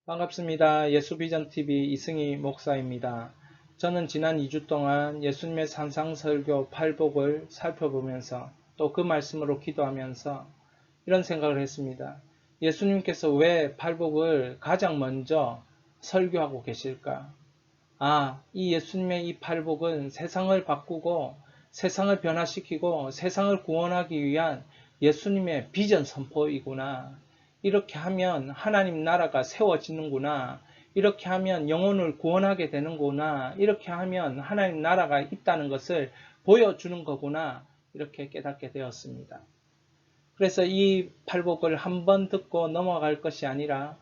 반갑습니다. 예수비전TV 이승희 목사입니다. 저는 지난 2주 동안 예수님의 산상설교 팔복을 살펴보면서 또 그 말씀으로 기도하면서 이런 생각을 했습니다. 예수님께서 왜 팔복을 가장 먼저 설교하고 계실까? 이 예수님의 이 팔복은 세상을 바꾸고 세상을 변화시키고 세상을 구원하기 위한 예수님의 비전 선포이구나. 이렇게 하면 하나님 나라가 세워지는구나. 이렇게 하면 영혼을 구원하게 되는구나. 이렇게 하면 하나님 나라가 있다는 것을 보여주는 거구나. 이렇게 깨닫게 되었습니다. 그래서 이 팔복을 한 번 듣고 넘어갈 것이 아니라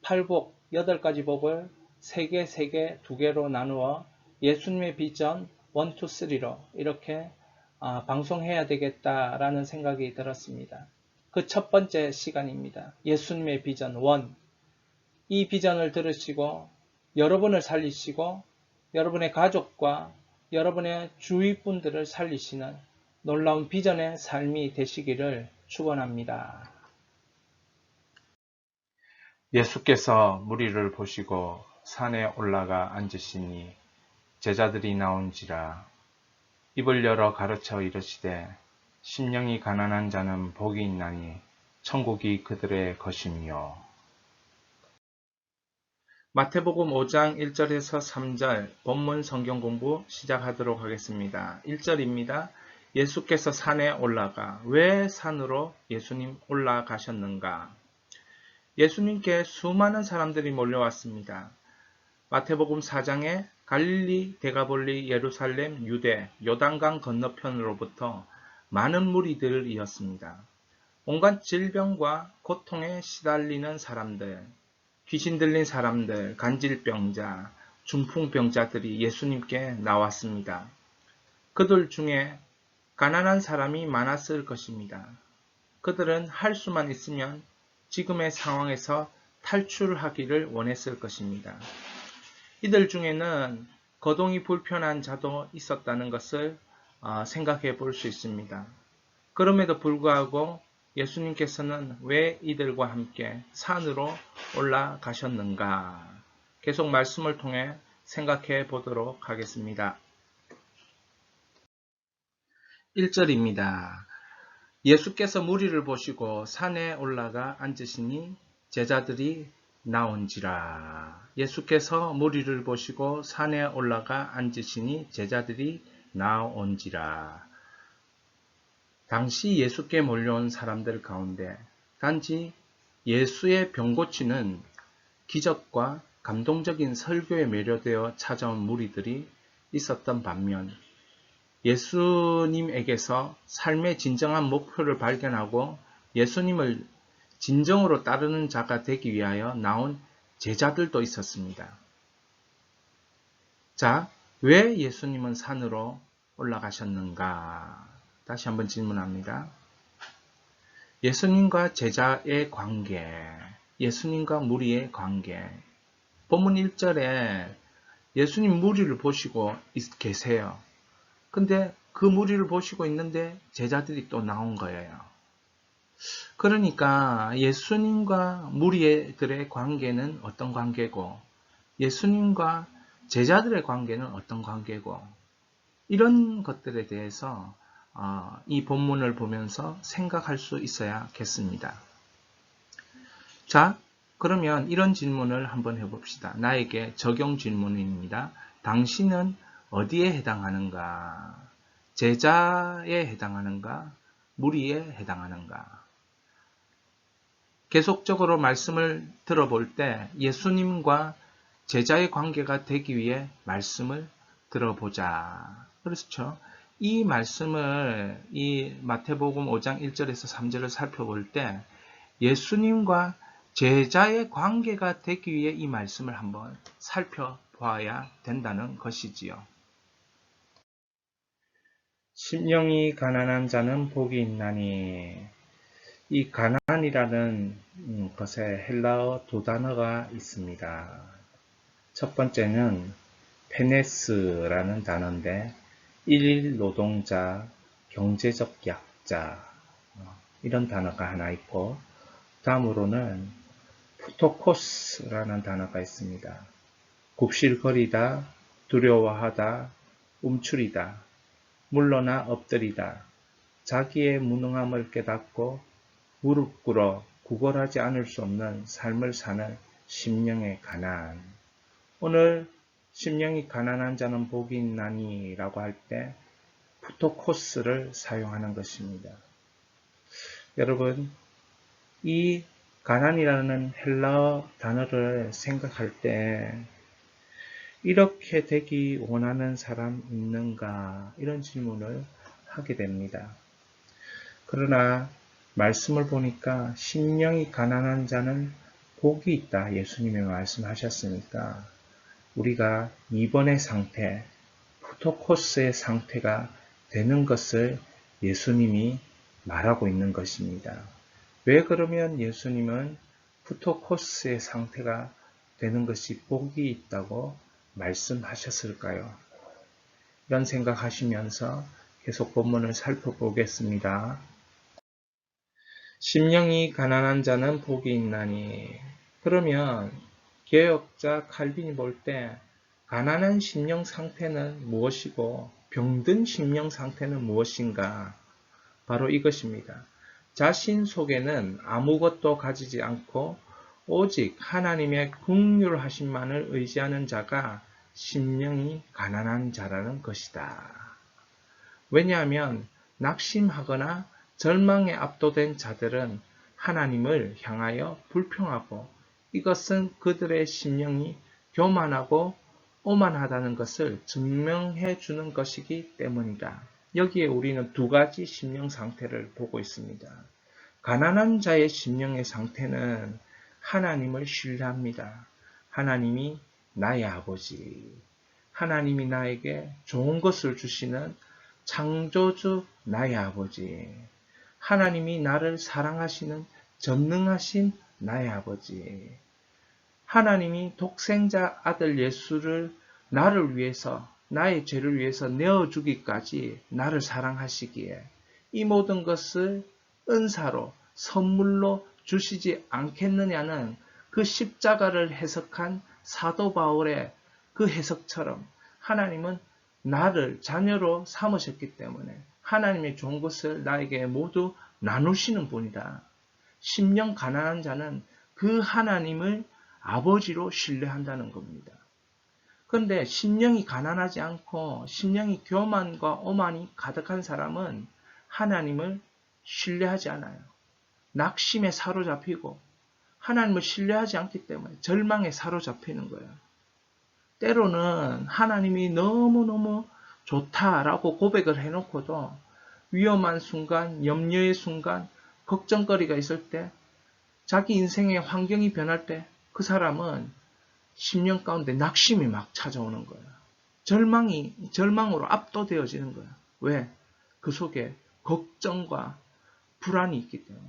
팔복 8가지 복을 3개, 3개, 2개로 나누어 예수님의 비전 1, 2, 3로 이렇게 방송해야 되겠다라는 생각이 들었습니다. 그 첫 번째 시간입니다. 예수님의 비전 1. 이 비전을 들으시고 여러분을 살리시고 여러분의 가족과 여러분의 주위 분들을 살리시는 놀라운 비전의 삶이 되시기를 축원합니다. 예수께서 무리를 보시고 산에 올라가 앉으시니 제자들이 나온지라. 입을 열어 가르쳐 이르시되 심령이 가난한 자는 복이 있나니 천국이 그들의 것이며. 마태복음 5장 1절에서 3절 본문 성경 공부 시작하도록 하겠습니다. 1절입니다. 예수께서 산에 올라가. 왜 산으로 예수님 올라가셨는가? 예수님께 수많은 사람들이 몰려왔습니다. 마태복음 4장에 갈릴리, 데가볼리, 예루살렘, 유대, 요단강 건너편으로부터 많은 무리들이었습니다. 온갖 질병과 고통에 시달리는 사람들, 귀신 들린 사람들, 간질병자, 중풍병자들이 예수님께 나왔습니다. 그들 중에 가난한 사람이 많았을 것입니다. 그들은 할 수만 있으면 지금의 상황에서 탈출하기를 원했을 것입니다. 이들 중에는 거동이 불편한 자도 있었다는 것을 생각해 볼 수 있습니다. 그럼에도 불구하고 예수님께서는 왜 이들과 함께 산으로 올라가셨는가? 계속 말씀을 통해 생각해 보도록 하겠습니다. 1절입니다. 예수께서 무리를 보시고 산에 올라가 앉으시니 제자들이 나온지라. 예수께서 무리를 보시고 산에 올라가 앉으시니 제자들이 나온지라. 당시 예수께 몰려온 사람들 가운데 단지 예수의 병 고치는 기적과 감동적인 설교에 매료되어 찾아온 무리들이 있었던 반면 예수님에게서 삶의 진정한 목표를 발견하고 예수님을 진정으로 따르는 자가 되기 위하여 나온 제자들도 있었습니다. 자, 왜 예수님은 산으로 올라가셨는가? 다시 한번 질문합니다. 예수님과 제자의 관계, 예수님과 무리의 관계. 본문 1절에 예수님 무리를 보시고 계세요. 근데 그 무리를 보시고 있는데 제자들이 또 나온 거예요. 그러니까 예수님과 무리들의 관계는 어떤 관계고 예수님과 제자들의 관계는 어떤 관계고 이런 것들에 대해서 이 본문을 보면서 생각할 수 있어야겠습니다. 자, 그러면 이런 질문을 한번 해봅시다. 나에게 적용 질문입니다. 당신은 어디에 해당하는가? 제자에 해당하는가? 무리에 해당하는가? 계속적으로 말씀을 들어볼 때 예수님과 제자의 관계가 되기 위해 말씀을 들어보자. 그렇죠? 이 말씀을 이 마태복음 5장 1절에서 3절을 살펴볼 때 예수님과 제자의 관계가 되기 위해 이 말씀을 한번 살펴봐야 된다는 것이지요. 심령이 가난한 자는 복이 있나니. 이 가난이라는 것에 헬라어 두 단어가 있습니다. 첫 번째는 페네스라는 단어인데 일일 노동자, 경제적 약자 이런 단어가 하나 있고 다음으로는 푸토코스라는 단어가 있습니다. 굽실거리다, 두려워하다, 움츠리다, 물러나 엎드리다, 자기의 무능함을 깨닫고 무릎 꿇어 구걸하지 않을 수 없는 삶을 사는 심령의 가난. 오늘 심령이 가난한 자는 복이 있나니 라고 할 때 푸토코스를 사용하는 것입니다. 여러분, 이 가난이라는 헬라어 단어를 생각할 때 이렇게 되기 원하는 사람 있는가? 이런 질문을 하게 됩니다. 그러나 말씀을 보니까 심령이 가난한 자는 복이 있다. 예수님이 말씀하셨으니까 우리가 이번의 상태, 푸토코스의 상태가 되는 것을 예수님이 말하고 있는 것입니다. 왜 그러면 예수님은 푸토코스의 상태가 되는 것이 복이 있다고 말씀하셨을까요? 이런 생각하시면서 계속 본문을 살펴보겠습니다. 심령이 가난한 자는 복이 있나니. 그러면 개혁자 칼빈이 볼 때 가난한 심령 상태는 무엇이고 병든 심령 상태는 무엇인가? 바로 이것입니다. 자신 속에는 아무것도 가지지 않고 오직 하나님의 긍휼하심만을 의지하는 자가 심령이 가난한 자라는 것이다. 왜냐하면 낙심하거나 절망에 압도된 자들은 하나님을 향하여 불평하고 이것은 그들의 심령이 교만하고 오만하다는 것을 증명해 주는 것이기 때문이다. 여기에 우리는 두 가지 심령 상태를 보고 있습니다. 가난한 자의 심령의 상태는 하나님을 신뢰합니다. 하나님이 나의 아버지, 하나님이 나에게 좋은 것을 주시는 창조주 나의 아버지, 하나님이 나를 사랑하시는 전능하신 나의 아버지, 하나님이 독생자 아들 예수를 나를 위해서, 나의 죄를 위해서 내어주기까지 나를 사랑하시기에 이 모든 것을 은사로, 선물로 주시지 않겠느냐는 그 십자가를 해석한 사도 바울의 그 해석처럼 하나님은 나를 자녀로 삼으셨기 때문에 하나님의 좋은 것을 나에게 모두 나누시는 분이다. 심령 가난한 자는 그 하나님을 아버지로 신뢰한다는 겁니다. 그런데 심령이 가난하지 않고 심령이 교만과 오만이 가득한 사람은 하나님을 신뢰하지 않아요. 낙심에 사로잡히고 하나님을 신뢰하지 않기 때문에 절망에 사로잡히는 거예요. 때로는 하나님이 너무너무 좋다라고 고백을 해놓고도 위험한 순간, 염려의 순간, 걱정거리가 있을 때, 자기 인생의 환경이 변할 때 그 사람은 심령 가운데 낙심이 막 찾아오는 거예요. 절망으로 압도되어지는 거예요. 왜? 그 속에 걱정과 불안이 있기 때문에.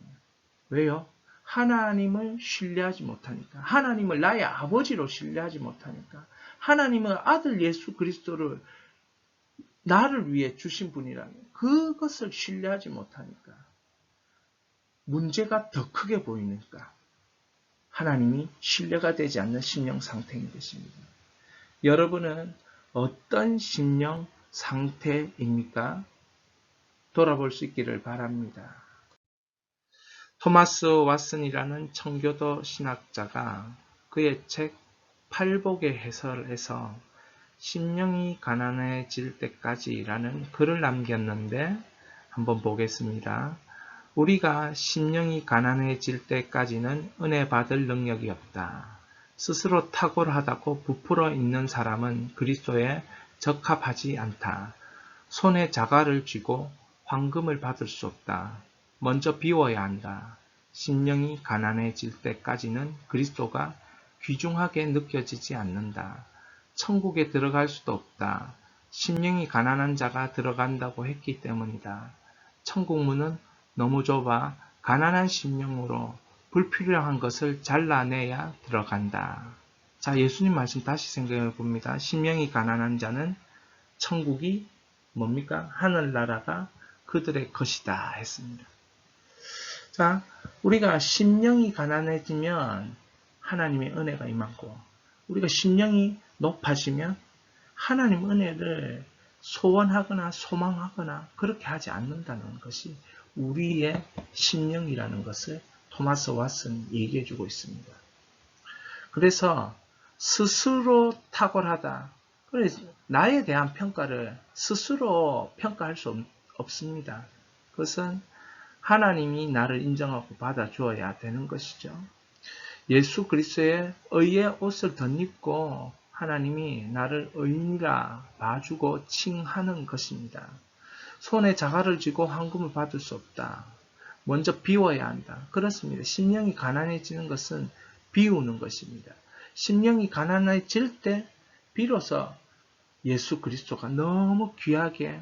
왜요? 하나님을 신뢰하지 못하니까. 하나님을 나의 아버지로 신뢰하지 못하니까. 하나님은 아들 예수 그리스도를 나를 위해 주신 분이라면 그것을 신뢰하지 못하니까. 문제가 더 크게 보이니까. 하나님이 신뢰가 되지 않는 심령 상태인 것입니다. 여러분은 어떤 심령 상태입니까? 돌아볼 수 있기를 바랍니다. 토마스 왓슨이라는 청교도 신학자가 그의 책 팔복의 해설에서 심령이 가난해질 때까지라는 글을 남겼는데 한번 보겠습니다. 우리가 심령이 가난해질 때까지는 은혜 받을 능력이 없다. 스스로 탁월하다고 부풀어 있는 사람은 그리스도에 적합하지 않다. 손에 자갈을 쥐고 황금을 받을 수 없다. 먼저 비워야 한다. 심령이 가난해질 때까지는 그리스도가 귀중하게 느껴지지 않는다. 천국에 들어갈 수도 없다. 심령이 가난한 자가 들어간다고 했기 때문이다. 천국 문은 너무 좁아 가난한 심령으로 불필요한 것을 잘라내야 들어간다. 자, 예수님 말씀 다시 생각해 봅니다. 심령이 가난한 자는 천국이 뭡니까? 하늘나라가 그들의 것이다 했습니다. 자, 우리가 심령이 가난해지면 하나님의 은혜가 임하고 우리가 심령이 높아지면 하나님 은혜를 소원하거나 소망하거나 그렇게 하지 않는다는 것이 우리의 심령이라는 것을 토마스 왓슨이 얘기해 주고 있습니다. 그래서 스스로 탁월하다. 그래서 나에 대한 평가를 스스로 평가할 수 없습니다. 그것은 하나님이 나를 인정하고 받아주어야 되는 것이죠. 예수 그리스도의 의의 옷을 덧입고 하나님이 나를 의인이라 봐주고 칭하는 것입니다. 손에 자갈을 쥐고 황금을 받을 수 없다. 먼저 비워야 한다. 그렇습니다. 심령이 가난해지는 것은 비우는 것입니다. 심령이 가난해질 때 비로소 예수 그리스도가 너무 귀하게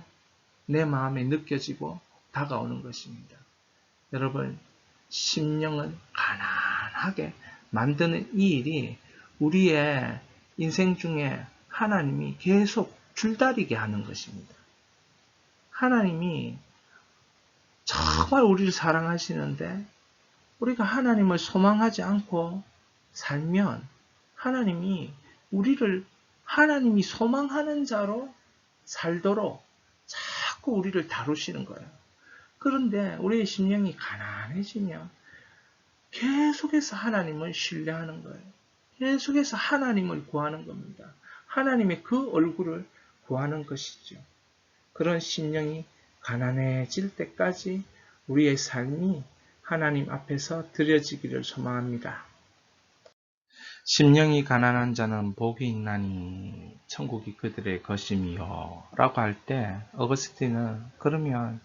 내 마음에 느껴지고 다가오는 것입니다. 여러분, 심령을 가난하게 만드는 이 일이 우리의 인생 중에 하나님이 계속 줄다리게 하는 것입니다. 하나님이 정말 우리를 사랑하시는데 우리가 하나님을 소망하지 않고 살면 하나님이 우리를 하나님이 소망하는 자로 살도록 자꾸 우리를 다루시는 거예요. 그런데 우리의 심령이 가난해지면 계속해서 하나님을 신뢰하는 거예요. 계속해서 하나님을 구하는 겁니다. 하나님의 그 얼굴을 구하는 것이죠. 그런 심령이 가난해질 때까지 우리의 삶이 하나님 앞에서 드려지기를 소망합니다. 심령이 가난한 자는 복이 있나니 천국이 그들의 것임이요 라고 할 때 어거스틴은 그러면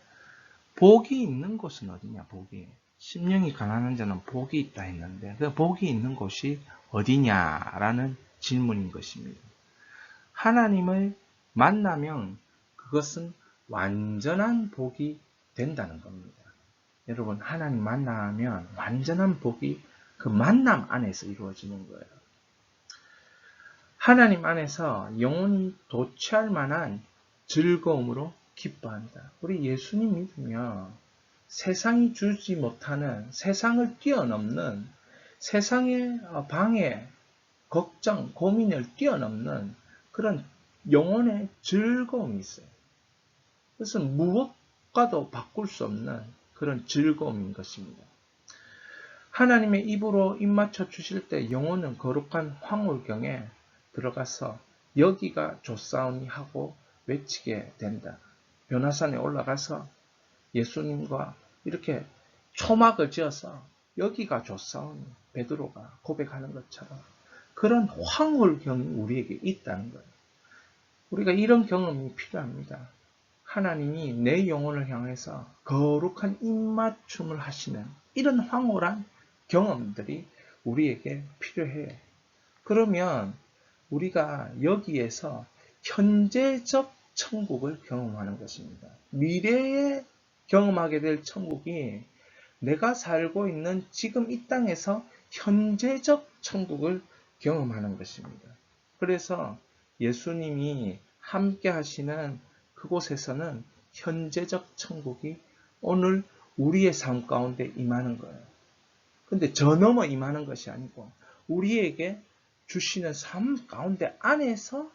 복이 있는 곳은 어디냐? 복이. 심령이 가난한 자는 복이 있다 했는데 그 복이 있는 곳이 어디냐라는 질문인 것입니다. 하나님을 만나면 그것은 완전한 복이 된다는 겁니다. 여러분, 하나님 만나면 완전한 복이 그 만남 안에서 이루어지는 거예요. 하나님 안에서 영혼이 도취할 만한 즐거움으로 기뻐한다. 우리 예수님 믿으면 세상이 주지 못하는, 세상을 뛰어넘는, 세상의 방해, 걱정, 고민을 뛰어넘는 그런 영혼의 즐거움이 있어요. 그것은 무엇과도 바꿀 수 없는 그런 즐거움인 것입니다. 하나님의 입으로 입맞춰 주실 때 영혼은 거룩한 황홀경에 들어가서 여기가 좋사오니 하고 외치게 된다. 변화산에 올라가서 예수님과 이렇게 초막을 지어서 여기가 좋사오니 베드로가 고백하는 것처럼 그런 황홀경이 우리에게 있다는 거예요. 우리가 이런 경험이 필요합니다. 하나님이 내 영혼을 향해서 거룩한 입맞춤을 하시는 이런 황홀한 경험들이 우리에게 필요해요. 그러면 우리가 여기에서 현재적 천국을 경험하는 것입니다. 미래에 경험하게 될 천국이 내가 살고 있는 지금 이 땅에서 현재적 천국을 경험하는 것입니다. 그래서 예수님이 함께 하시는 그곳에서는 현재적 천국이 오늘 우리의 삶 가운데 임하는 거예요. 근데 저 넘어 임하는 것이 아니고 우리에게 주시는 삶 가운데 안에서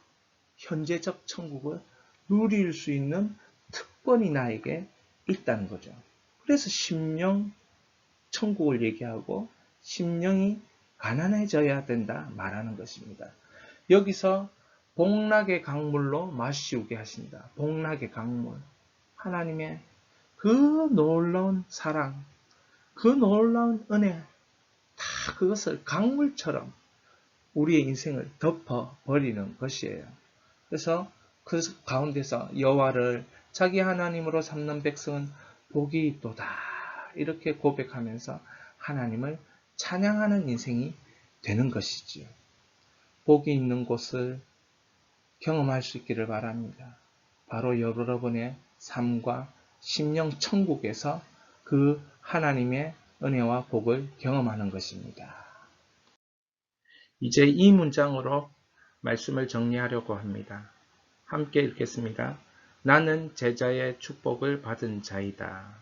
현재적 천국을 누릴 수 있는 특권이 나에게 있다는 거죠. 그래서 심령 천국을 얘기하고 심령이 가난해져야 된다 말하는 것입니다. 여기서 복락의 강물로 마시우게 하신다. 복락의 강물. 하나님의 그 놀라운 사랑, 그 놀라운 은혜, 다 그것을 강물처럼 우리의 인생을 덮어버리는 것이에요. 그래서 그 가운데서 여호와를 자기 하나님으로 삼는 백성은 복이 있도다. 이렇게 고백하면서 하나님을 찬양하는 인생이 되는 것이지요. 복이 있는 곳을 경험할 수 있기를 바랍니다. 바로 여러분의 삶과 심령 천국에서 그 하나님의 은혜와 복을 경험하는 것입니다. 이제 이 문장으로 말씀을 정리하려고 합니다. 함께 읽겠습니다. 나는 제자의 축복을 받은 자이다.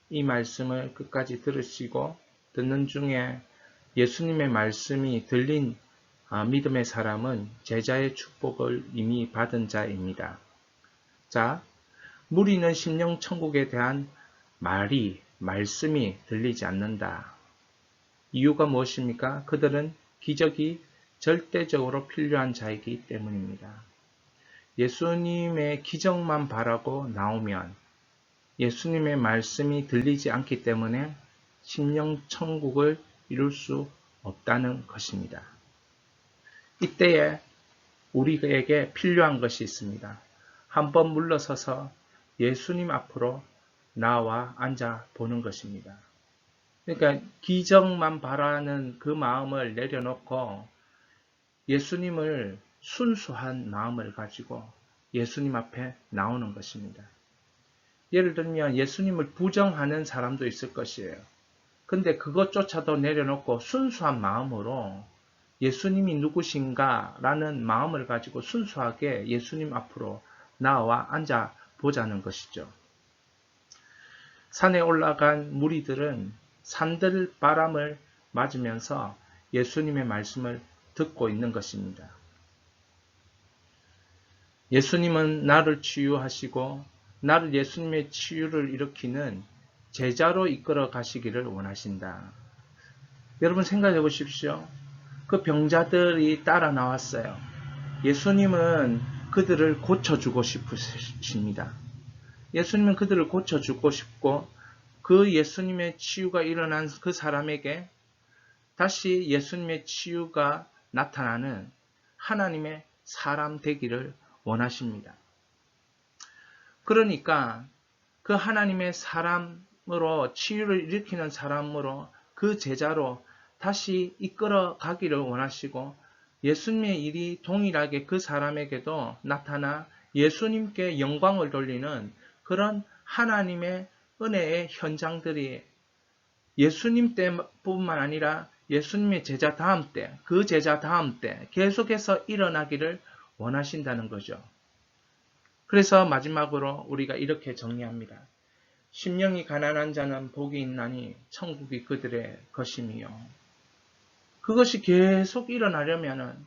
이 말씀을 끝까지 들으시고 듣는 중에 예수님의 말씀이 들린 믿음의 사람은 제자의 축복을 이미 받은 자입니다. 자, 무리는 심령 천국에 대한 말씀이 들리지 않는다. 이유가 무엇입니까? 그들은 기적이 절대적으로 필요한 자이기 때문입니다. 예수님의 기적만 바라고 나오면 예수님의 말씀이 들리지 않기 때문에 심령 천국을 이룰 수 없다는 것입니다. 이때에 우리에게 필요한 것이 있습니다. 한번 물러서서 예수님 앞으로 나와 앉아 보는 것입니다. 그러니까 기적만 바라는 그 마음을 내려놓고 예수님을 순수한 마음을 가지고 예수님 앞에 나오는 것입니다. 예를 들면 예수님을 부정하는 사람도 있을 것이에요. 근데 그것조차도 내려놓고 순수한 마음으로 예수님이 누구신가 라는 마음을 가지고 순수하게 예수님 앞으로 나와 앉아 보자는 것이죠. 산에 올라간 무리들은 산들 바람을 맞으면서 예수님의 말씀을 듣고 있는 것입니다. 예수님은 나를 치유하시고 나를 예수님의 치유를 일으키는 제자로 이끌어 가시기를 원하신다. 여러분 생각해 보십시오. 그 병자들이 따라 나왔어요. 예수님은 그들을 고쳐주고 싶으십니다. 예수님은 그들을 고쳐주고 싶고 그 예수님의 치유가 일어난 그 사람에게 다시 예수님의 치유가 나타나는 하나님의 사람 되기를 원하십니다. 그러니까 그 하나님의 사람으로 치유를 일으키는 사람으로 그 제자로 다시 이끌어 가기를 원하시고 예수님의 일이 동일하게 그 사람에게도 나타나 예수님께 영광을 돌리는 그런 하나님의 은혜의 현장들이 예수님 때뿐만 아니라 예수님의 제자 다음 때, 그 제자 다음 때 계속해서 일어나기를 원하신다는 거죠. 그래서 마지막으로 우리가 이렇게 정리합니다. 심령이 가난한 자는 복이 있나니 천국이 그들의 것임이요. 그것이 계속 일어나려면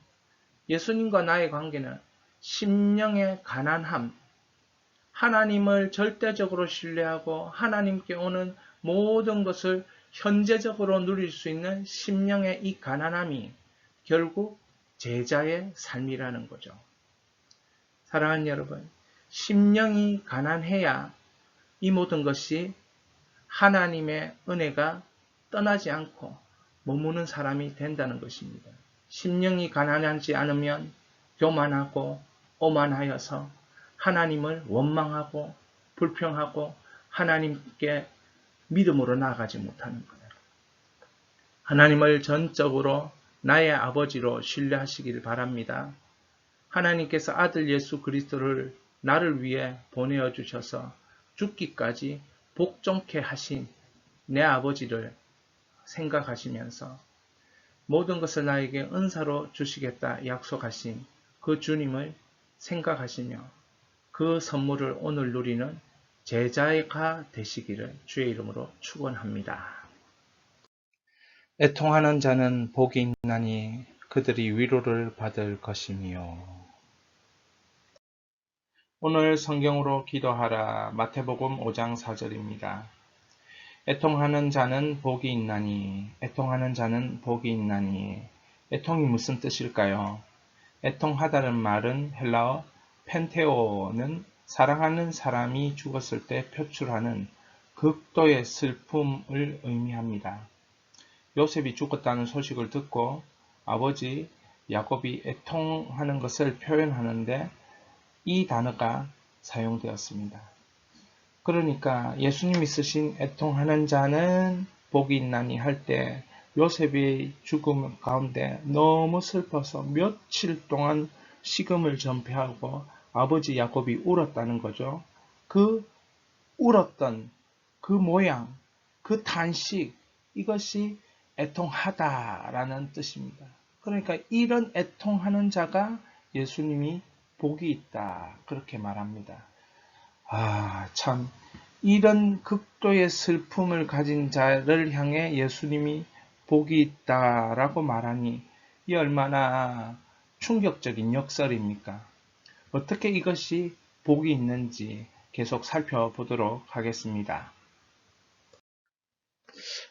예수님과 나의 관계는 심령의 가난함, 하나님을 절대적으로 신뢰하고 하나님께 오는 모든 것을 현재적으로 누릴 수 있는 심령의 이 가난함이 결국 제자의 삶이라는 거죠. 사랑하는 여러분, 심령이 가난해야 이 모든 것이 하나님의 은혜가 떠나지 않고 머무는 사람이 된다는 것입니다. 심령이 가난하지 않으면 교만하고 오만하여서 하나님을 원망하고 불평하고 하나님께 믿음으로 나아가지 못하는 거예요. 하나님을 전적으로 나의 아버지로 신뢰하시길 바랍니다. 하나님께서 아들 예수 그리스도를 나를 위해 보내어 주셔서 죽기까지 복종케 하신 내 아버지를 생각하시면서 모든 것을 나에게 은사로 주시겠다 약속하신 그 주님을 생각하시며 그 선물을 오늘 누리는 제자가 되시기를 주의 이름으로 축원합니다. 애통하는 자는 복이 있나니 그들이 위로를 받을 것이며. 오늘 성경으로 기도하라. 마태복음 5장 4절입니다. 애통하는 자는 복이 있나니, 애통하는 자는 복이 있나니. 애통이 무슨 뜻일까요? 애통하다는 말은 헬라어 펜테오는 사랑하는 사람이 죽었을 때 표출하는 극도의 슬픔을 의미합니다. 요셉이 죽었다는 소식을 듣고 아버지 야곱이 애통하는 것을 표현하는데 이 단어가 사용되었습니다. 그러니까 예수님이 쓰신 애통하는 자는 복이 있나니 할 때 요셉의 죽음 가운데 너무 슬퍼서 며칠 동안 식음을 전폐하고 아버지 야곱이 울었다는 거죠. 그 울었던 그 모양, 그 탄식, 이것이 애통하다라는 뜻입니다. 그러니까 이런 애통하는 자가 예수님이 복이 있다 그렇게 말합니다. 참 이런 극도의 슬픔을 가진 자를 향해 예수님이 복이 있다라고 말하니 이 얼마나 충격적인 역설입니까? 어떻게 이것이 복이 있는지 계속 살펴보도록 하겠습니다.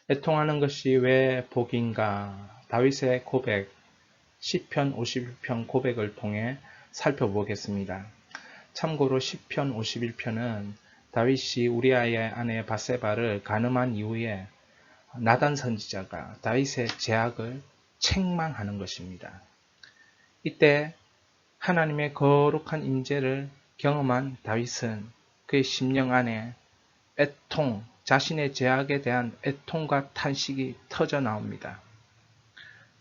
애통하는 것이 왜 복인가? 다윗의 고백, 시편 51편 고백을 통해 살펴보겠습니다. 참고로 시편 51편은 다윗이 우리아의 아내 바세바를 간음한 이후에 나단 선지자가 다윗의 죄악을 책망하는 것입니다. 이때 하나님의 거룩한 임재를 경험한 다윗은 그의 심령 안에 애통, 자신의 죄악에 대한 애통과 탄식이 터져 나옵니다.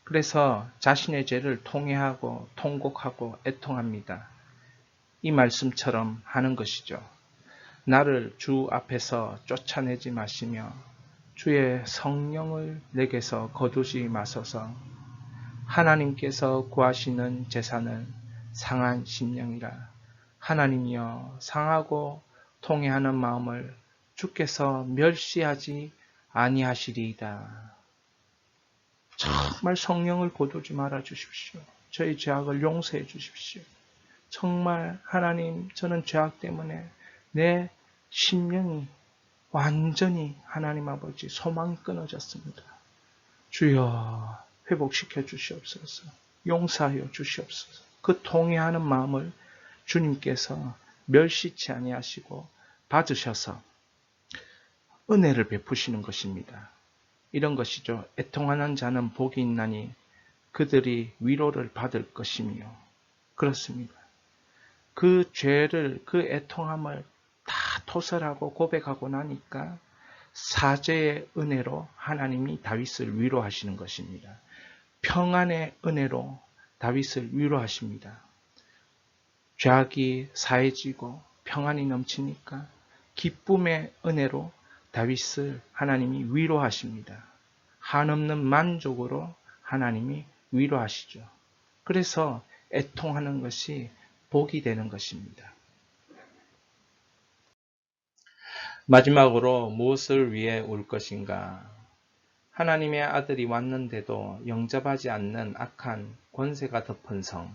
그래서 자신의 죄를 통회하고 통곡하고 애통합니다. 이 말씀처럼 하는 것이죠. 나를 주 앞에서 쫓아내지 마시며 주의 성령을 내게서 거두지 마소서. 하나님께서 구하시는 제사는 상한 심령이라. 하나님이여, 상하고 통회하는 마음을 주께서 멸시하지 아니하시리이다. 정말 성령을 거두지 말아 주십시오. 저희 죄악을 용서해 주십시오. 정말 하나님, 저는 죄악 때문에 내 심령이 완전히 하나님 아버지 소망이 끊어졌습니다. 주여, 회복시켜 주시옵소서. 용서하여 주시옵소서. 그 통회하는 마음을 주님께서 멸시치 아니하시고 받으셔서 은혜를 베푸시는 것입니다. 이런 것이죠. 애통하는 자는 복이 있나니 그들이 위로를 받을 것이며, 그렇습니다. 그 죄를, 그 애통함을 다 토설하고 고백하고 나니까 사죄의 은혜로 하나님이 다윗을 위로하시는 것입니다. 평안의 은혜로 다윗을 위로하십니다. 죄악이 사해지고 평안이 넘치니까 기쁨의 은혜로 다윗을 하나님이 위로하십니다. 한없는 만족으로 하나님이 위로하시죠. 그래서 애통하는 것이 복이 되는 것입니다. 마지막으로 무엇을 위해 울 것인가? 하나님의 아들이 왔는데도 영접하지 않는 악한 권세가 덮은 성,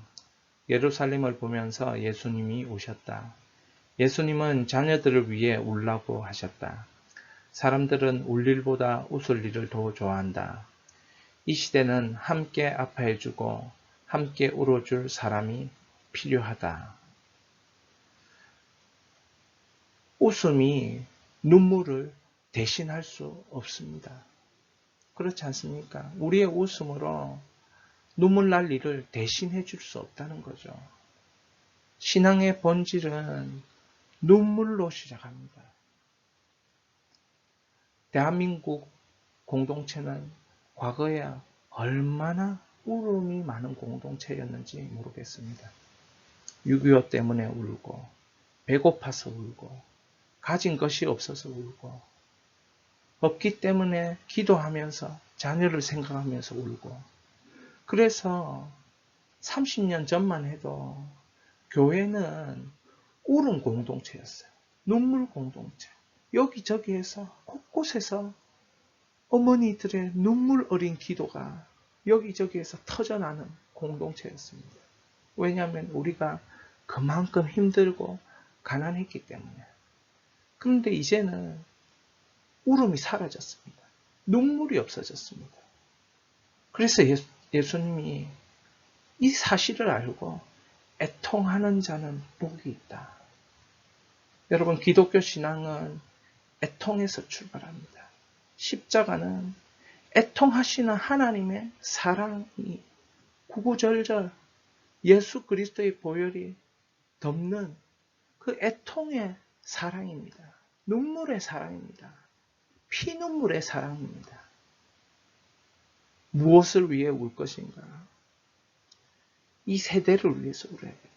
예루살렘을 보면서 예수님이 우셨다. 예수님은 자녀들을 위해 울라고 하셨다. 사람들은 울 일보다 웃을 일을 더 좋아한다. 이 시대는 함께 아파해주고 함께 울어줄 사람이 필요하다. 웃음이 눈물을 대신할 수 없습니다. 그렇지 않습니까? 우리의 웃음으로 눈물 날 일을 대신해 줄 수 없다는 거죠. 신앙의 본질은 눈물로 시작합니다. 대한민국 공동체는 과거에 얼마나 울음이 많은 공동체였는지 모르겠습니다. 6.25 때문에 울고, 배고파서 울고, 가진 것이 없어서 울고, 없기 때문에 기도하면서 자녀를 생각하면서 울고, 그래서 30년 전만 해도 교회는 울음 공동체였어요. 눈물 공동체. 여기저기에서 곳곳에서 어머니들의 눈물 어린 기도가 여기저기에서 터져나는 공동체였습니다. 왜냐하면 우리가 그만큼 힘들고 가난했기 때문에. 그런데 이제는 울음이 사라졌습니다. 눈물이 없어졌습니다. 그래서 예수님이 이 사실을 알고 애통하는 자는 복이 있다. 여러분, 기독교 신앙은 애통에서 출발합니다. 십자가는 애통하시는 하나님의 사랑이 구구절절 예수 그리스도의 보혈이 덮는 그 애통의 사랑입니다. 눈물의 사랑입니다. 피눈물의 사랑입니다. 무엇을 위해 울 것인가? 이 세대를 위해서 울어야 됩니다.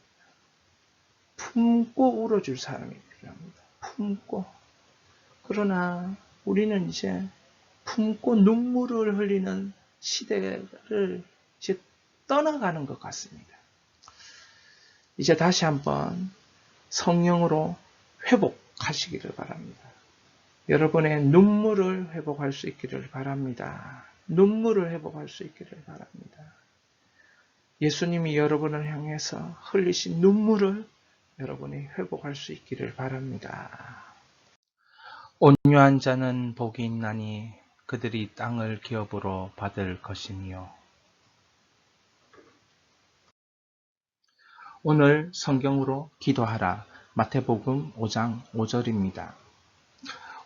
품고 울어줄 사람이 필요합니다. 품고. 그러나 우리는 이제 품고 눈물을 흘리는 시대를 이제 떠나가는 것 같습니다. 이제 다시 한번 성령으로 회복하시기를 바랍니다. 여러분의 눈물을 회복할 수 있기를 바랍니다. 눈물을 회복할 수 있기를 바랍니다. 예수님이 여러분을 향해서 흘리신 눈물을 여러분이 회복할 수 있기를 바랍니다. 온유한 자는 복이 있나니 그들이 땅을 기업으로 받을 것이니요. 오늘 성경으로 기도하라. 마태복음 5장 5절입니다.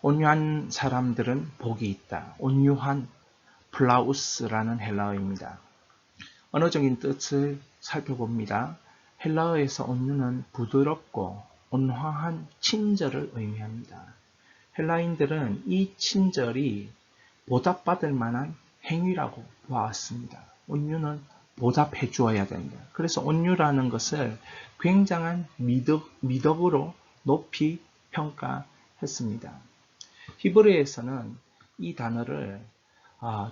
온유한 사람들은 복이 있다. 온유한 플라우스라는 헬라어입니다. 언어적인 뜻을 살펴봅니다. 헬라어에서 온유는 부드럽고 온화한 친절을 의미합니다. 헬라인들은 이 친절이 보답받을 만한 행위라고 보았습니다. 온유는 보답해 주어야 된다. 그래서 온유라는 것을 굉장한 미덕으로 높이 평가했습니다. 히브리어에서는 이 단어를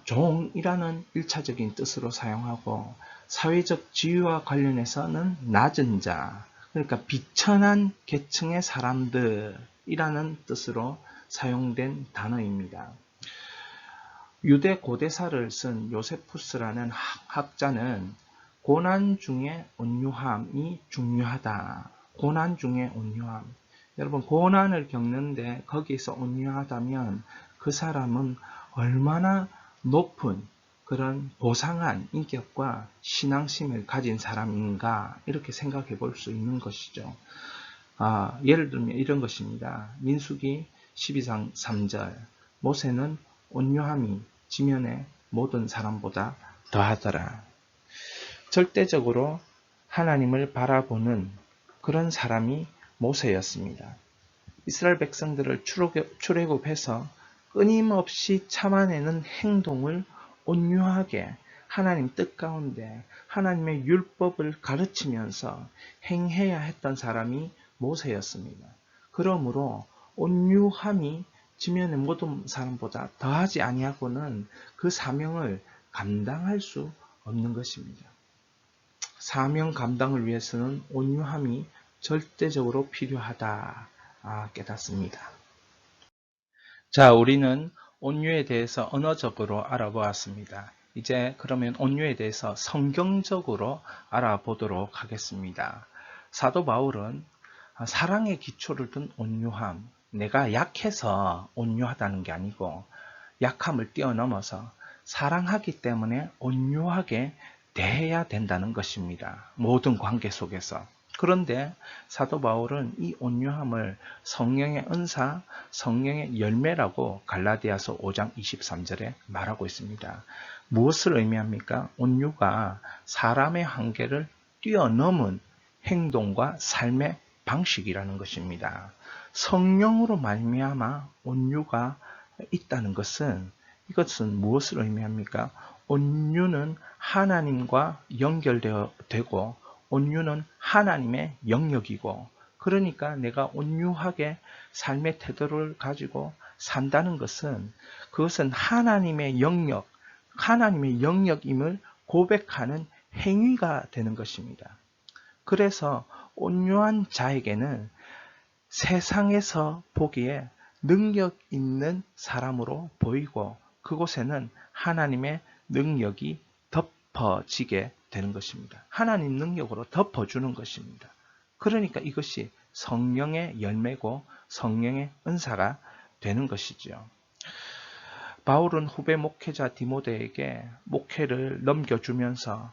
종이라는 1차적인 뜻으로 사용하고 사회적 지위와 관련해서는 낮은 자, 그러니까 비천한 계층의 사람들이라는 뜻으로 사용된 단어입니다. 유대 고대사를 쓴 요세푸스라는 학자는 고난 중에 온유함이 중요하다. 고난 중에 온유함. 여러분, 고난을 겪는데 거기서 온유하다면 그 사람은 얼마나 높은 그런 고상한 인격과 신앙심을 가진 사람인가 이렇게 생각해 볼 수 있는 것이죠. 예를 들면 이런 것입니다. 민수기 12장 3절 모세는 온유함이 지면의 모든 사람보다 더하더라. 절대적으로 하나님을 바라보는 그런 사람이 모세였습니다. 이스라엘 백성들을 출애굽해서 끊임없이 참아내는 행동을 온유하게 하나님 뜻 가운데 하나님의 율법을 가르치면서 행해야 했던 사람이 모세였습니다. 그러므로 온유함이 지면의 모든 사람보다 더하지 아니하고는 그 사명을 감당할 수 없는 것입니다. 사명 감당을 위해서는 온유함이 절대적으로 필요하다 깨닫습니다. 자, 우리는 온유에 대해서 언어적으로 알아보았습니다. 이제 그러면 온유에 대해서 성경적으로 알아보도록 하겠습니다. 사도 바울은 사랑의 기초를 둔 온유함, 내가 약해서 온유하다는 게 아니고 약함을 뛰어넘어서 사랑하기 때문에 온유하게 대해야 된다는 것입니다. 모든 관계 속에서. 그런데 사도 바울은 이 온유함을 성령의 은사, 성령의 열매라고 갈라디아서 5장 23절에 말하고 있습니다. 무엇을 의미합니까? 온유가 사람의 한계를 뛰어넘은 행동과 삶의 방식이라는 것입니다. 성령으로 말미암아 온유가 있다는 것은 이것은 무엇을 의미합니까? 온유는 하나님과 연결되고 온유는 하나님의 영역이고 그러니까 내가 온유하게 삶의 태도를 가지고 산다는 것은 그것은 하나님의 영역임을 고백하는 행위가 되는 것입니다. 그래서 온유한 자에게는 세상에서 보기에 능력 있는 사람으로 보이고 그곳에는 하나님의 능력이 덮어지게 되는 것입니다. 하나님 능력으로 덮어주는 것입니다. 그러니까 이것이 성령의 열매고 성령의 은사가 되는 것이죠. 바울은 후배 목회자 디모데에게 목회를 넘겨주면서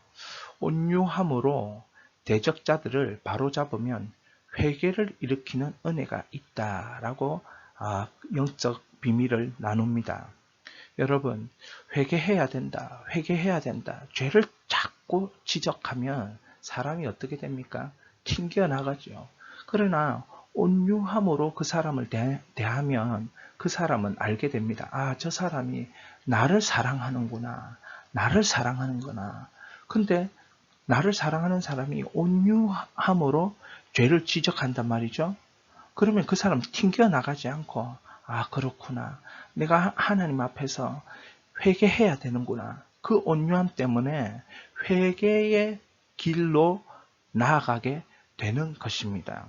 온유함으로 대적자들을 바로잡으면 회개를 일으키는 은혜가 있다라고 영적 비밀을 나눕니다. 여러분, 회개해야 된다. 죄를 자꾸 지적하면 사람이 어떻게 됩니까? 튕겨나가죠. 그러나 온유함으로 그 사람을 대하면 그 사람은 알게 됩니다. 저 사람이 나를 사랑하는구나. 근데 나를 사랑하는 사람이 온유함으로 죄를 지적한단 말이죠. 그러면 그 사람 튕겨나가지 않고 그렇구나. 내가 하나님 앞에서 회개해야 되는구나. 그 온유함 때문에 회개의 길로 나아가게 되는 것입니다.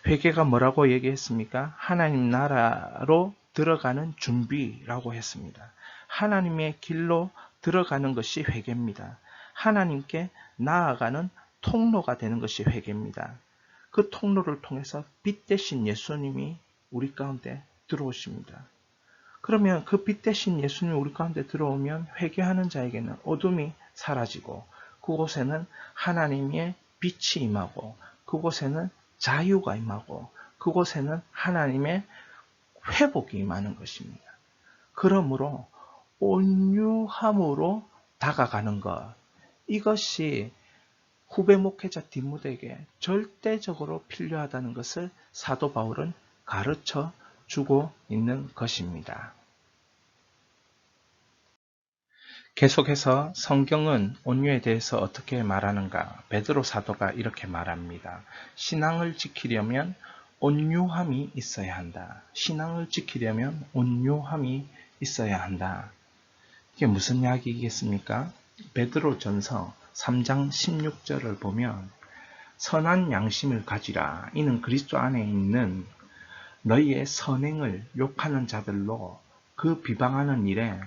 회개가 뭐라고 얘기했습니까? 하나님 나라로 들어가는 준비라고 했습니다. 하나님의 길로 들어가는 것이 회개입니다. 하나님께 나아가는 통로가 되는 것이 회개입니다. 그 통로를 통해서 빛 대신 예수님이 우리 가운데 들어오십니다. 그러면 그 빛 대신 예수님이 우리 가운데 들어오면 회개하는 자에게는 어둠이 사라지고 그곳에는 하나님의 빛이 임하고 그곳에는 자유가 임하고 그곳에는 하나님의 회복이 임하는 것입니다. 그러므로 온유함으로 다가가는 것, 이것이 후배 목회자 디모데에게 절대적으로 필요하다는 것을 사도 바울은 가르쳐 주고 있는 것입니다. 계속해서 성경은 온유에 대해서 어떻게 말하는가? 베드로 사도가 이렇게 말합니다. 신앙을 지키려면 온유함이 있어야 한다. 신앙을 지키려면 온유함이 있어야 한다. 이게 무슨 이야기겠습니까? 베드로전서 3장 16절을 보면 선한 양심을 가지라. 이는 그리스도 안에 있는 너희의 선행을 욕하는 자들로 그 비방하는 일에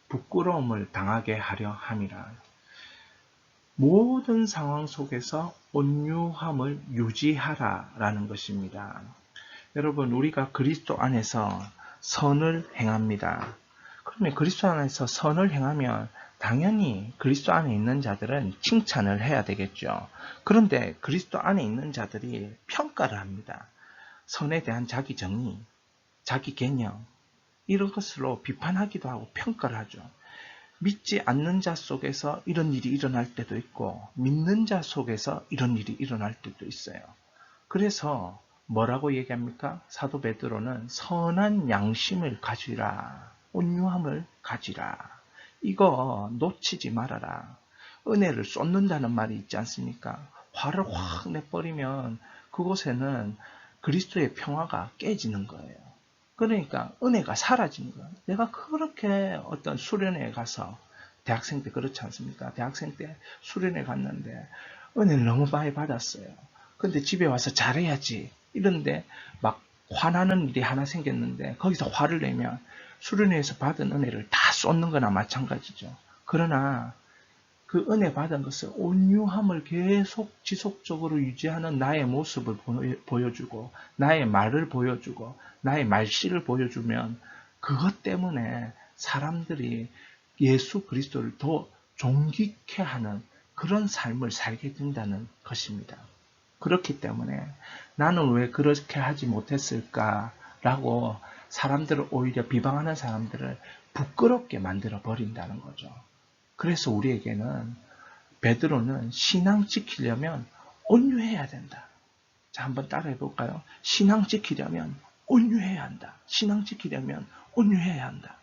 부끄러움을 당하게 하려 함이라. 모든 상황 속에서 온유함을 유지하라라는 것입니다. 여러분, 우리가 그리스도 안에서 선을 행합니다. 그러면 그리스도 안에서 선을 행하면 당연히 그리스도 안에 있는 자들은 칭찬을 해야 되겠죠. 그런데 그리스도 안에 있는 자들이 평가를 합니다. 선에 대한 자기 정의, 자기 개념, 이런 것으로 비판하기도 하고 평가를 하죠. 믿지 않는 자 속에서 이런 일이 일어날 때도 있고 믿는 자 속에서 이런 일이 일어날 때도 있어요. 그래서 뭐라고 얘기합니까? 사도 베드로는 선한 양심을 가지라. 온유함을 가지라. 이거 놓치지 말아라. 은혜를 쏟는다는 말이 있지 않습니까? 화를 확 내버리면 그곳에는 그리스도의 평화가 깨지는 거예요. 그러니까 은혜가 사라지는 거예요. 내가 그렇게 어떤 수련회에 가서 대학생 때 그렇지 않습니까? 대학생 때 수련회 갔는데 은혜를 너무 많이 받았어요. 근데 집에 와서 잘해야지 이런데 막 화나는 일이 하나 생겼는데 거기서 화를 내면 수련회에서 받은 은혜를 다 쏟는 거나 마찬가지죠. 그러나 그 은혜 받은 것을 온유함을 계속 지속적으로 유지하는 나의 모습을 보여주고 나의 말을 보여주고 나의 말씨를 보여주면 그것 때문에 사람들이 예수 그리스도를 더 존귀케 하는 그런 삶을 살게 된다는 것입니다. 그렇기 때문에 나는 왜 그렇게 하지 못했을까라고 사람들을 오히려 비방하는 사람들을 부끄럽게 만들어 버린다는 거죠. 그래서 우리에게는 베드로는 신앙 지키려면 온유해야 된다. 자, 한번 따라해 볼까요? 신앙 지키려면 온유해야 한다. 신앙 지키려면 온유해야 한다.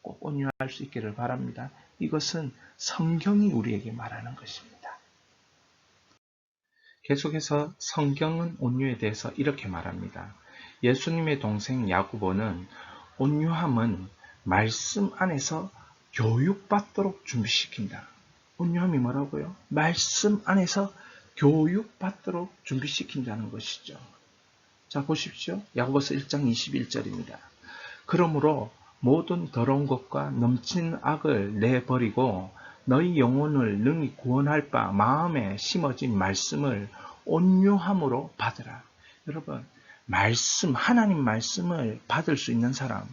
꼭 온유할 수 있기를 바랍니다. 이것은 성경이 우리에게 말하는 것입니다. 계속해서 성경은 온유에 대해서 이렇게 말합니다. 예수님의 동생 야고보는 온유함은 말씀 안에서 교육받도록 준비시킨다. 온유함이 뭐라고요? 말씀 안에서 교육받도록 준비시킨다는 것이죠. 자, 보십시오. 야고보서 1장 21절입니다. 그러므로 모든 더러운 것과 넘치는 악을 내버리고 너희 영혼을 능히 구원할 바 마음에 심어진 말씀을 온유함으로 받으라. 여러분, 말씀, 하나님 말씀을 받을 수 있는 사람,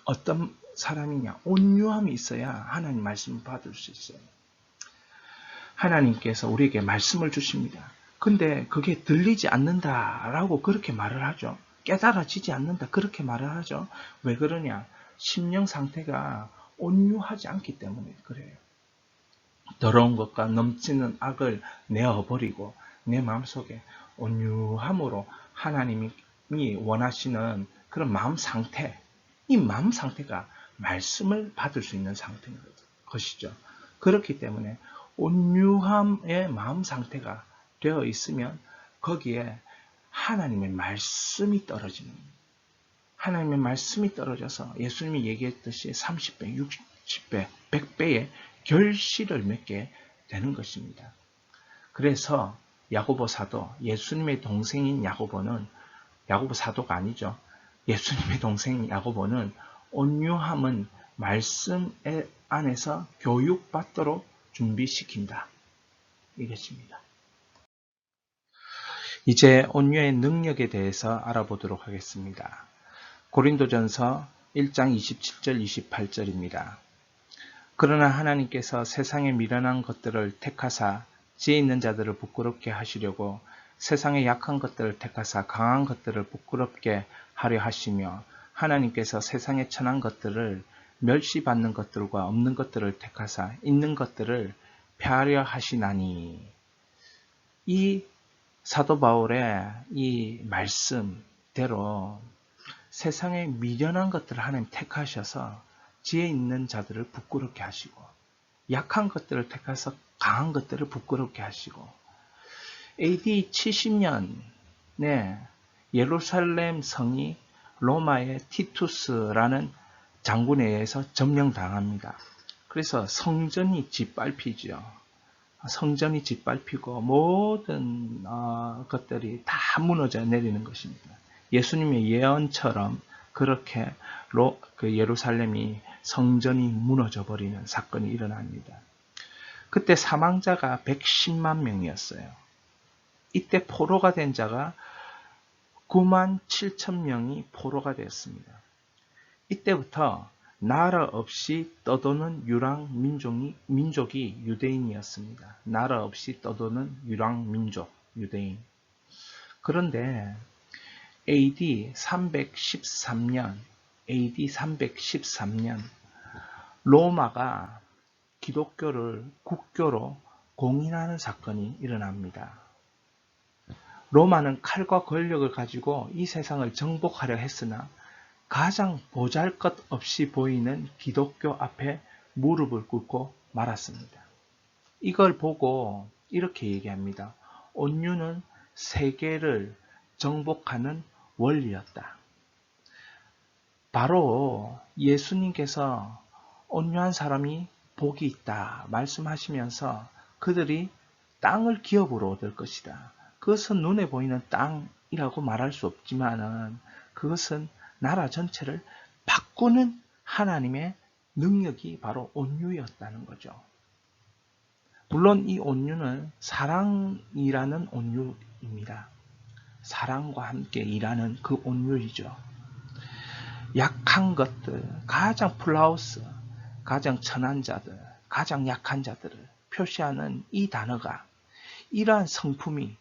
어떤 사람이냐? 온유함이 있어야 하나님 말씀을 받을 수 있어요. 하나님께서 우리에게 말씀을 주십니다. 근데 그게 들리지 않는다라고 그렇게 말을 하죠. 깨달아지지 않는다 그렇게 말을 하죠. 왜 그러냐? 심령 상태가 온유하지 않기 때문에 그래요. 더러운 것과 넘치는 악을 내어버리고 내 마음속에 온유함으로 하나님이 원하시는 그런 마음 상태, 이 마음 상태가 말씀을 받을 수 있는 상태인 것이죠. 그렇기 때문에 온유함의 마음 상태가 되어 있으면 거기에 하나님의 말씀이 떨어지는 거예요. 하나님의 말씀이 떨어져서 예수님이 얘기했듯이 30배, 60배, 100배의 결실을 맺게 되는 것입니다. 그래서 야고보 사도, 예수님의 동생인 야고보는, 야고보 사도가 아니죠. 예수님의 동생인 야고보는 온유함은 말씀 안에서 교육받도록 준비시킨다. 이것입니다. 이제 온유의 능력에 대해서 알아보도록 하겠습니다. 고린도전서 1장 27절 28절입니다. 그러나 하나님께서 세상에 미련한 것들을 택하사 지혜 있는 자들을 부끄럽게 하시려고 세상의 약한 것들을 택하사 강한 것들을 부끄럽게 하려 하시며 하나님께서 세상에 천한 것들을 멸시받는 것들과 없는 것들을 택하사 있는 것들을 폐하려 하시나니. 이 사도 바울의 이 말씀대로 세상에 미련한 것들을 하나님 택하셔서 지혜 있는 자들을 부끄럽게 하시고 약한 것들을 택해서 강한 것들을 부끄럽게 하시고 AD 70년에 예루살렘 성이 로마의 티투스라는 장군에 의해서 점령당합니다. 그래서 성전이 짓밟히죠. 성전이 짓밟히고 모든 것들이 다 무너져 내리는 것입니다. 예수님의 예언처럼 그렇게 예루살렘이 성전이 무너져 버리는 사건이 일어납니다. 그때 사망자가 110만 명이었어요. 이때 포로가 된 자가 9만 7천 명이 포로가 되었습니다. 이때부터 나라 없이 떠도는 유랑 민족이 유대인이었습니다. 나라 없이 떠도는 유랑 민족, 유대인. 그런데 AD 313년 로마가 기독교를 국교로 공인하는 사건이 일어납니다. 로마는 칼과 권력을 가지고 이 세상을 정복하려 했으나 가장 보잘것없이 보이는 기독교 앞에 무릎을 꿇고 말았습니다. 이걸 보고 이렇게 얘기합니다. 온유는 세계를 정복하는 원리였다. 바로 예수님께서 온유한 사람이 복이 있다 말씀하시면서 그들이 땅을 기업으로 얻을 것이다. 그것은 눈에 보이는 땅이라고 말할 수 없지만 그것은 나라 전체를 바꾸는 하나님의 능력이 바로 온유였다는 거죠. 물론 이 온유는 사랑이라는 온유입니다. 사랑과 함께 일하는 그 온유이죠. 약한 것들, 가장 플라우스, 가장 천한 자들, 가장 약한 자들을 표시하는 이 단어가 이러한 성품이,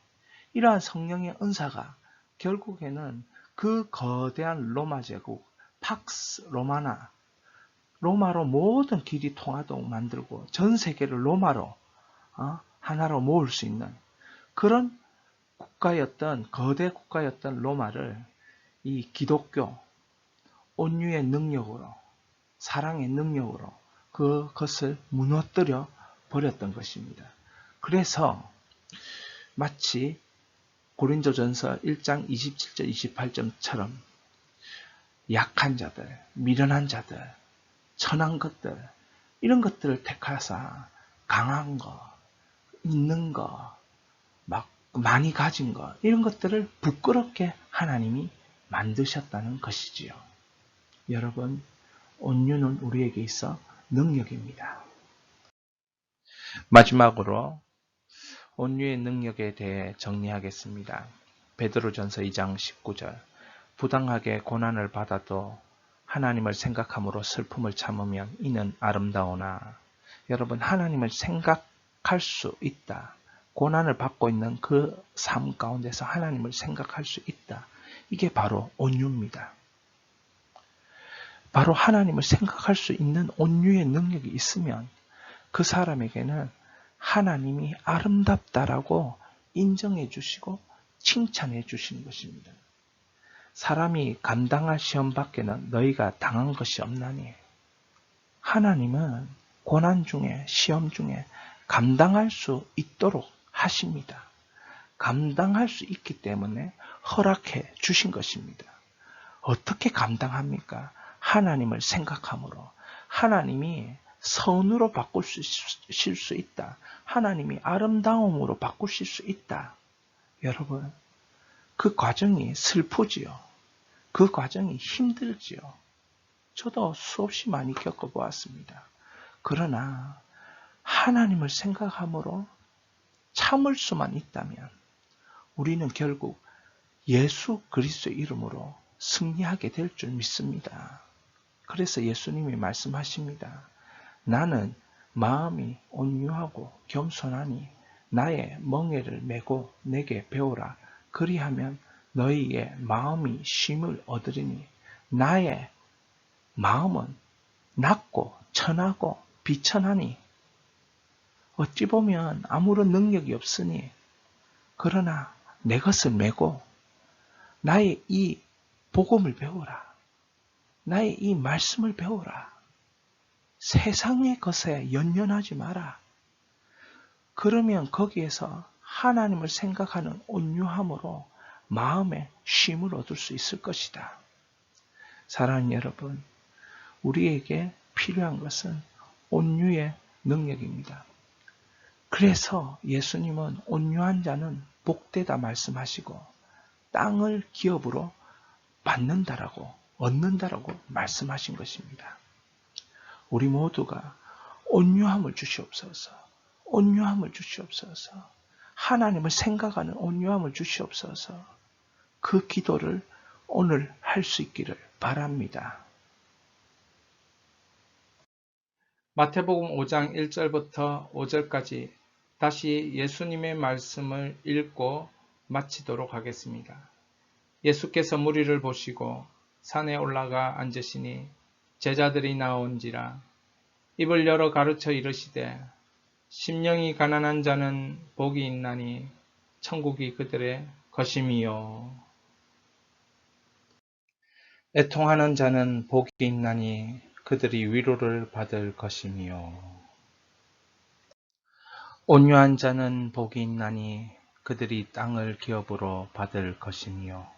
이러한 성령의 은사가 결국에는 그 거대한 로마 제국, 팍스 로마나, 로마로 모든 길이 통하도록 만들고 전 세계를 로마로 하나로 모을 수 있는 그런 국가였던, 거대 국가였던 로마를 이 기독교, 온유의 능력으로, 사랑의 능력으로 그것을 무너뜨려 버렸던 것입니다. 그래서 마치 고린도전서 1장 27절 28절처럼 약한 자들, 미련한 자들, 천한 것들, 이런 것들을 택하사 강한 거, 있는 거, 막 많이 가진 거, 이런 것들을 부끄럽게 하나님이 만드셨다는 것이지요. 여러분, 온유는 우리에게 있어 능력입니다. 마지막으로 온유의 능력에 대해 정리하겠습니다. 베드로전서 2장 19절. 부당하게 고난을 받아도 하나님을 생각함으로 슬픔을 참으면 이는 아름다우나. 여러분, 하나님을 생각할 수 있다. 고난을 받고 있는 그 삶 가운데서 하나님을 생각할 수 있다. 이게 바로 온유입니다. 바로 하나님을 생각할 수 있는 온유의 능력이 있으면 그 사람에게는 하나님이 아름답다라고 인정해 주시고 칭찬해 주시는 것입니다. 사람이 감당할 시험 밖에는 너희가 당한 것이 없나니. 하나님은 고난 중에, 시험 중에 감당할 수 있도록 하십니다. 감당할 수 있기 때문에 허락해 주신 것입니다. 어떻게 감당합니까? 하나님을 생각함으로. 하나님이 선으로 바꾸실 수 있다. 하나님이 아름다움으로 바꾸실 수 있다. 여러분, 그 과정이 슬프지요. 그 과정이 힘들지요. 저도 수없이 많이 겪어보았습니다. 그러나 하나님을 생각함으로 참을 수만 있다면 우리는 결국 예수 그리스도의 이름으로 승리하게 될 줄 믿습니다. 그래서 예수님이 말씀하십니다. 나는 마음이 온유하고 겸손하니 나의 멍에를 메고 내게 배우라. 그리하면 너희의 마음이 쉼을 얻으리니 나의 마음은 낮고 천하고 비천하니 어찌 보면 아무런 능력이 없으니 그러나 내 것을 메고 나의 이 복음을 배우라. 나의 이 말씀을 배우라. 세상의 것에 연연하지 마라. 그러면 거기에서 하나님을 생각하는 온유함으로 마음에 쉼을 얻을 수 있을 것이다. 사랑하는 여러분, 우리에게 필요한 것은 온유의 능력입니다. 그래서 예수님은 온유한 자는 복되다 말씀하시고 땅을 기업으로 받는다라고 얻는다라고 말씀하신 것입니다. 우리 모두가 온유함을 주시옵소서. 온유함을 주시옵소서. 하나님을 생각하는 온유함을 주시옵소서. 그 기도를 오늘 할 수 있기를 바랍니다. 마태복음 5장 1절부터 5절까지 다시 예수님의 말씀을 읽고 마치도록 하겠습니다. 예수께서 무리를 보시고 산에 올라가 앉으시니 제자들이 나온지라 입을 열어 가르쳐 이르시되 심령이 가난한 자는 복이 있나니 천국이 그들의 것임이요. 애통하는 자는 복이 있나니 그들이 위로를 받을 것임이요. 온유한 자는 복이 있나니 그들이 땅을 기업으로 받을 것이며